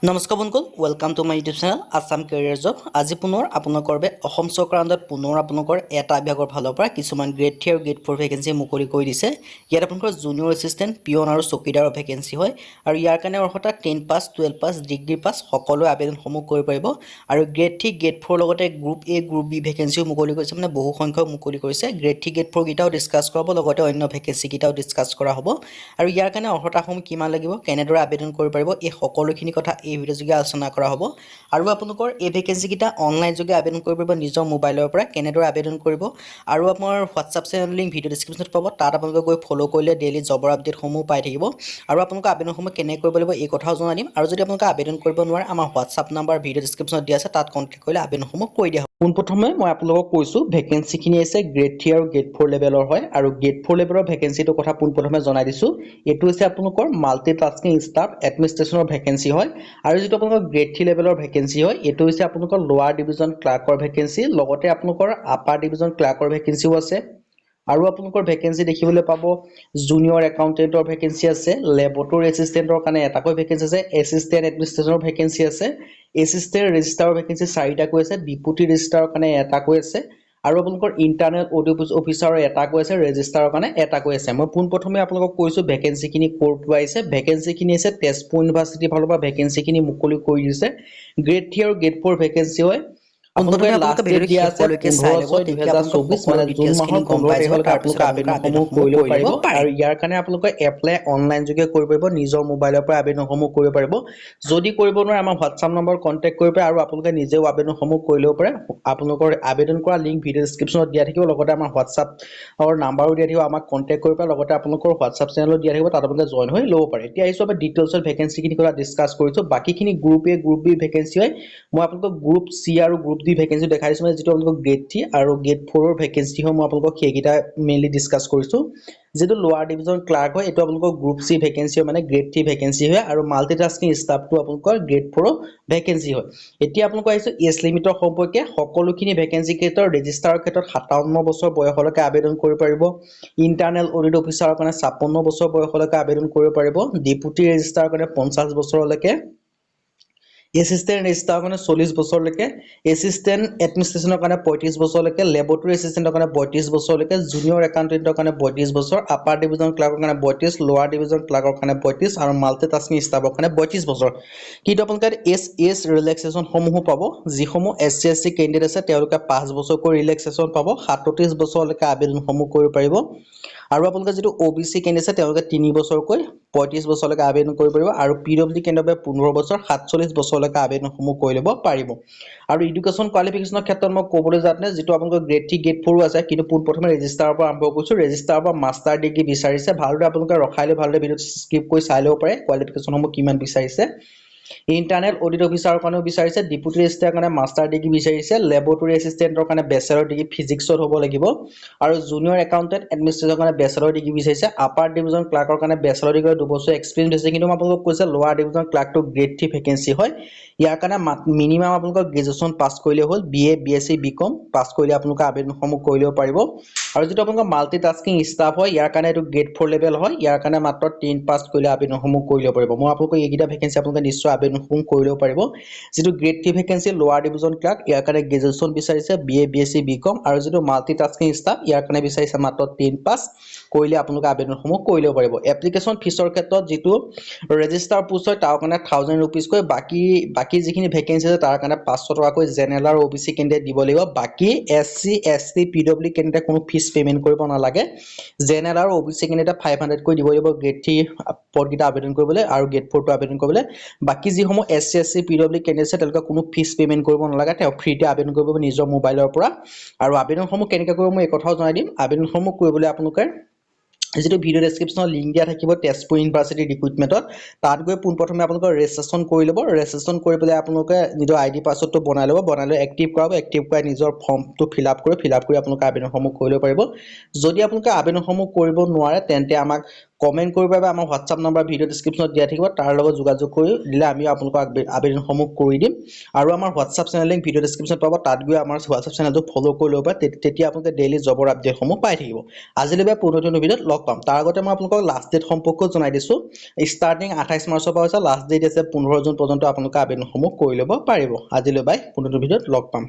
নমস্কাৰ বন্ধুসকল welcome to my YouTube channel Assam career job আজি পুনৰ আপোনালোকৰ বাবে অসম চৰকাৰৰ আণ্ডাৰত পুনৰ আপোনালোকৰ এটা বিভাগৰ ফালৰ পৰা কিছুমান গ্ৰেড 3 আৰু গ্ৰেড 4 ভেকেন্সি মুকলি কৰি দিছে ইয়াত আপোনালোকৰ জুনিয়ৰ এছিষ্টেণ্ট পিয়ন আৰু চকীদাৰৰ ভেকেন্সি হয় আৰু ইয়াৰ কাৰণে অৰ্হতা 10 পাছ 12 পাছ ডিগ্ৰী পাছ সকলো আবেদনসমূহ কৰিব পাৰিব আৰু গ্ৰেড 3 গ্ৰেড 4 লগতে গ্ৰুপ এ গ্ৰুপ বি ভেকেন্সিও মুকলি কৰিছে মানে বহু সংখ্যক মুকলি কৰিছে গ্ৰেড 3 গ্ৰেড 4 কিটাও ডিসকাস কৰাব লগতে অন্য ভেকেন্সি কিটাও ডিসকাস কৰা হ'ব আৰু ইয়াৰ কাৰণে অৰ্হতাসমূহ কিমান লাগিব কেনেদৰে আবেদন কৰিব পাৰিব এই সকলোখিনি কথা এই ভিডিও যোগে আলোচনা কৰা হ'ব আৰু আপোনালোকৰ এই ভেকেন্সি কিটা অনলাইন যোগে আবেদন কৰিব পাৰিব নিজৰ মোবাইলৰ পৰা কেনেদৰে আবেদন কৰিব আৰু আপোনাৰ হোৱাটছআপ চেনেল লিংক ভিডিও ডেসক্ৰিপচনত পাব তাত আপোনালোকে গৈ ফলো কৰিলে ডেইলি জবৰ আপডেট সমূহ পাই থাকিব আৰু আপোনালোকে আবেদনসমূহ কেনে কৰিব লাগিব এই কথাও জনাই দিম আৰু যদি আপোনালোকে আবেদন কৰিব নোৱাৰে আমাৰ হোৱাটছআপ নাম্বাৰ ভিডিও ডেসক্ৰিপচনত দিয়া আছে তাত কন্টাক্ট কৰিলে আবেদনসমূহ কৰি দিয়া হ'ব পোনপ্ৰথমে মই আপোনালোকক কৈছো ভেকেন্সিখিনি আছে গ্ৰেড 3 আৰু গ্ৰেড 4 লেভেলৰ হয় আৰু গ্ৰেড 4 লেভেলৰ ভেকেন্সিটো কথা পোনপ্ৰথমে জনাই দিছো এটো হৈছে আপোনালোকৰ মাল্টিটাস্কিং ষ্টাফ এডমিনিষ্ট্ৰেচনৰ ভেকেন্সি হয় আৰু যেটো আপোনালোকৰ গ্ৰেড 3 লেভেলৰ ভেকেন্সি হয় এটো হৈছে আপোনালোকৰ লোৱাৰ ডিভিজন ক্লাৰ্কৰ ভেকেন্সি লগতে আপোনালোকৰ আপাৰ ডিভিজন ক্লাৰ্কৰ ভেকেন্সিও আছে আৰু আপোনালোকৰ ভেকেন্সি দেখিবলৈ পাব জুনিয়ৰ একাউন্টেন্টৰ ভেকেন্সি আছে লেবৰেটৰী এসিস্টেন্টৰ কাৰণে এটাকৈ ভেকেন্সি আছে এসিস্টেন্ট এডমিনিষ্ট্ৰেচনৰ ভেকেন্সি আছে এসিস্টেন্ট ৰেজিষ্ট্ৰাৰৰ ভেকেন্সি 4টা কৈ আছে ডিপুটি ৰেজিষ্ট্ৰাৰৰ কাৰণে এটাকৈ আছে আৰু আপোনালোকৰ ইন্টাৰনেল অডিট অফিচাৰৰ এটাকৈ আছে ৰেজিষ্ট্ৰাৰৰ কাৰণে এটাকৈ আছে মই পোনপ্ৰথমে আপোনালোকক কৈছো ভেকেন্সিখিনি ক'ৰ পৰা আহিছে ভেকেন্সিখিনি আছে তেজপুৰ ইউনিভাৰ্চিটিৰ ফালৰ পৰা ভেকেন্সিখিনি মুকলি কৰি দিছে গ্ৰেড 3 আৰু গ্ৰেড 4 ভেকেন্সি হয় আপোনালোকে লাষ্ট ডেট দিয়া আছে 15/6/2024 মানে জুন মাহৰ 15 তাৰিখলৈকে আপোনালোকে আবেদনসমূহ কৰিব পাৰিব আৰু ইয়াৰ কাৰণে আপোনালোকে এপ্লাই অনলাইন যোগে কৰিব পাৰিব নিজৰ মোবাইলৰ পৰা আবেদনসমূহ কৰিব পাৰিব যদি কৰিব নোৱাৰে আমাৰ হোৱাটছআপ নম্বৰ কন্টাক্ট কৰিব পাৰে আৰু আপোনালোকে নিজেও আবেদনসমূহ কৰি ল'ব পাৰে আপোনালোকৰ আবেদন কৰা লিংক ভিডিও ডেসক্ৰিপচনত দিয়া থাকিব লগতে আমাৰ হোৱাটছআপৰ নাম্বাৰো দিয়া থাকিব আমাক কন্টাক্ট কৰিব পাৰে লগতে আপোনালোকৰ হোৱাটছআপ চেনেলত দিয়া থাকিব তাত আপোনালোকে জয়েন হৈ ল'ব পাৰে এতিয়া আহিছো আমি ডিটেইলছৰ ভেকেন্সিখিনি কথা ডিসকাস কৰিছো বাকিখিনি group A group B vacancy হয় মই আপোনালোকক গ্ৰুপ সি আৰু গ্ৰুপ ডি ভেকেন্সি দেখাই দিছো মানে যেটো আপোনালোকক গ্ৰেড 3 আৰু গ্ৰেড 4 ৰ ভেকেন্সি হয় মই আপোনালোকক সেইকিটা মেইনলি ডিসকাস কৰিছো যেটো লোৱাৰ ডিভিজন ক্লাৰ্ক হয় এটো আপোনালোকৰ গ্ৰুপ সি ভেকেন্সি মানে গ্ৰেড 3 ভেকেন্সি হয় আৰু মাল্টিটাস্কিং ষ্টাফটো আপোনালোকৰ গ্ৰেড 4 ভেকেন্সি হয় এতিয়া আপোনালোক আহিছো এজ লিমিটৰ সম্পৰ্কে সকলোখিনি ভেকেন্সি ক্ষেত্ৰৰ ৰেজিষ্ট্ৰাৰৰ ক্ষেত্ৰত 57 বছৰ বয়সলৈকে আবেদন কৰিব পাৰিব ইন্টাৰনেল অডিট অফিচাৰৰ কাৰণে 56 বছৰ বয়সলৈকে আবেদন কৰিব পাৰিব ডিপুটি ৰেজিষ্ট্ৰাৰৰ কাৰণে 50 বছৰলৈকে এসিস্টেন্ট ৰেজিষ্ট্ৰাৰৰ কাৰণে 40 বছৰলৈকে এসিস্টেন্ট এডমিনিষ্ট্ৰেচনৰ কাৰণে 35 বছৰলৈকে লেবৰেটৰী এসিস্টেন্টৰ কাৰণে 32 বছৰলৈকে জুনিয়ৰ একাউন্টেন্টৰ কাৰণে 32 বছৰ আপাৰ ডিভিজন ক্লাৰ্কৰ কাৰণে 32 লোৱাৰ ডিভিজন ক্লাৰ্কৰ কাৰণে 32 আৰু মাল্টিটাস্কিং ষ্টাফৰ কাৰণে 32 বছৰ কিন্তু আপোনালোকে এছ ৰিলেক্সেশন সমূহ পাব যিসমূহ এসসি এসটি ক্যান্ডিডেট আছে তেওঁলোকে 5 বছৰকৈ ৰিলেক্সেশন পাব 37 বছৰলৈকে আবেদনসমূহ কৰিব পাৰিব আৰু আপোনালোকে যেটো ওবিসি ক্যান্ডিডেট আছে তেওঁলোকে 3 বছৰকৈ 35 বছৰলৈকে আবেদন কৰিব পাৰিব আৰু পিডব্লিউডি ক্যান্ডিডেটে 15 বছৰ 47 বছৰলৈকে আবেদনসমূহ কৰি ল'ব পাৰিব আৰু এডুকেশন কোৱালিফিকেশনৰ ক্ষেত্ৰত মই ক'বলৈ যাওঁতে যেটো আপোনালোকৰ গ্ৰেড 3 গ্ৰেড 4 আছে কিন্তু প্ৰথমে ৰেজিষ্ট্ৰাৰৰ পৰা আৰম্ভ কৰিছো ৰেজিষ্ট্ৰাৰৰ পৰা মাষ্টাৰ ডিগ্ৰী বিচাৰিছে ভালদৰে আপোনালোকে ৰখাই লৈ ভালদৰে ভিডিঅ স্কিপ কৰি চাই ল'ব পাৰে কোৱালিফিকেশনসমূহ কিমান বিচাৰিছে ইন্টাৰনেল অডিট অফিচাৰৰ কাৰণেও বিচাৰিছে ডিপুটি ৰেজিষ্ট্ৰাৰৰ কাৰণে মাষ্টাৰ ডিগ্ৰী বিচাৰিছে লেবৰেটৰী এসিস্টেন্টৰ কাৰণে বেচেলৰ ডিগ্ৰী ফিজিক্সত হ'ব লাগিব আৰু জুনিয়ৰ একাউন্টেন্ট এডমিনিষ্ট্ৰেচনৰ কাৰণে বেচেলৰ ডিগ্ৰী বিচাৰিছে আপাৰ ডিভিজন ক্লাৰ্কৰ কাৰণে বেচেলৰ ডিগ্ৰী 2 বছৰ এক্সপেৰিয়েন্স আছে কিন্তু মই আপোনালোকক কৈছে লোৱাৰ ডিভিজন ক্লাৰ্কটো গ্ৰেড 3 ভেকেন্সি হয় ইয়াৰ কাৰণে মিনিমাম আপোনালোকৰ গ্ৰেজুৱেচন পাছ কৰিলে হ'ল বিএ বিএসসি বিকম পাছ কৰিলে আপোনালোকে আবেদনসমূহ কৰি ল'ব পাৰিব আৰু যেটো আপোনালোকৰ মাল্টিটাস্কিং ষ্টাফ হয় ইয়াৰ কাৰণে এটো গ্ৰেড 4 লেভেল হয় ইয়াৰ কাৰণে মাত্ৰ 10 পাছ কৰিলে আবেদনসমূহ কৰি ল'ব পাৰিব মই আপোনালোকক এইকিটা ভেকেন্সি আপোনালোকে নিশ্চয় আবেদনসমূহ কৰি ল'ব পাৰিব যেটো গ্ৰেড 3 ভেকেন্সি লোৱাৰ ডিভিজন ক্লাৰ্ক ইয়াৰ কাৰণে গ্ৰেজুৱেচন বিচাৰিছে বিএ বিএসসি বিকম আৰু যেটো মাল্টিটাস্কিং ষ্টাফ ইয়াৰ কাৰণে বিচাৰিছে মাত্ৰ 10 পাছ কৰিলে আপোনালোকে আবেদনসমূহ কৰি ল'ব পাৰিব এপ্লিকেশন ফিছৰ ক্ষেত্ৰত যেটো ৰেজিষ্ট্ৰাৰ পোষ্ট হয় তাৰ কাৰণে 1000 रुपीस কৈ বাকি যিখিনি ভেকেন্সি আছে তাৰ কাৰণে 500 টকা কৈ জেনেৰেল আৰু ওবিসি ক্যান্ডিডেট দিব লাগিব বাকি এসসি এসটি পিডব্লিউডি ক্যান্ডিডেট কোনো ফিস পেমেন্ট কৰিব নালাগে জেনেৰেল আৰু ওবিসি ক্যান্ডিডেট 500 কৈ দিব লাগিব গ্ৰেড 3 পদকিটা আবেদন কৰিবলৈ আৰু গ্ৰেড 4 টো আবেদন কৰিবলৈ বাকি যিসমূহ এসসি এসটি পিডব্লিউডি ক্যান্ডিডেট আছে তেওঁলোকে কোনো ফিস পেমেন্ট কৰিব নালাগে তেওঁ ফ্ৰীতে আবেদন কৰিব নিজৰ মোবাইলৰ পৰা আৰু আবেদনসমূহ কেনেকৈ কৰিব মই এই কথাও জনাই দিম আবেদনসমূহ কৰিবলৈ আপোনালোকে যেটো ভিডিও ডেসক্ৰিপচনৰ লিংক দিয়া থাকিব তেজপুৰ ইউনিভাৰ্চিটি ৰিক্ৰুটমেন্টত তাত গৈ পোনপ্ৰথমে আপোনালোকৰ ৰেজিষ্ট্ৰেচন কৰি ল'ব ৰেজিষ্ট্ৰেচন কৰি পেলাই আপোনালোকে নিজৰ আইডি পাছৱৰ্ডটো বনাই ল'ব বনাই লৈ এক্টিভ কৰাব এক্টিভ কৰাই নিজৰ ফৰ্মটো ফিলআপ কৰি আপোনালোকে আবেদনসমূহ কৰি ল'ব পাৰিব যদি আপোনালোকে আবেদনসমূহ কৰিব নোৱাৰে তেন্তে আমাক কমেণ্ট কৰিব পাৰিব আমাৰ হোৱাটছআপ নম্বৰ ভিডিঅ' ডেছক্ৰিপশ্যনত দিয়া থাকিব তাৰ লগত যোগাযোগ কৰি দিলে আমি আপোনালোকক আবেদনসমূহ কৰি দিম আৰু আমাৰ হোৱাটছআপ চেনেল লিংক ভিডিঅ' ডেছক্ৰিপশ্যনত পাব তাত গৈ আমাৰ হোৱাটছআপ চেনেলটো ফ'ল' কৰি ল'ব তেতিয়া আপোনালোকে ডেইলি জবৰ আপডেটসমূহ পাই থাকিব আজিলৈকে পুনৰ ভিডিঅ'ত লগ পাম তাৰ আগতে মই আপোনালোকক লাষ্ট ডেট সম্পৰ্কেও জনাই দিছোঁ ষ্টাৰ্টিং 28 মাৰ্চৰ পৰা হৈছে লাষ্ট ডেট আছে 15 জুন পৰ্যন্ত আপোনালোকে আবেদনসমূহ কৰি ল'ব পাৰিব আজিলৈ বাই পুনৰ ভিডিঅ'ত লগ পাম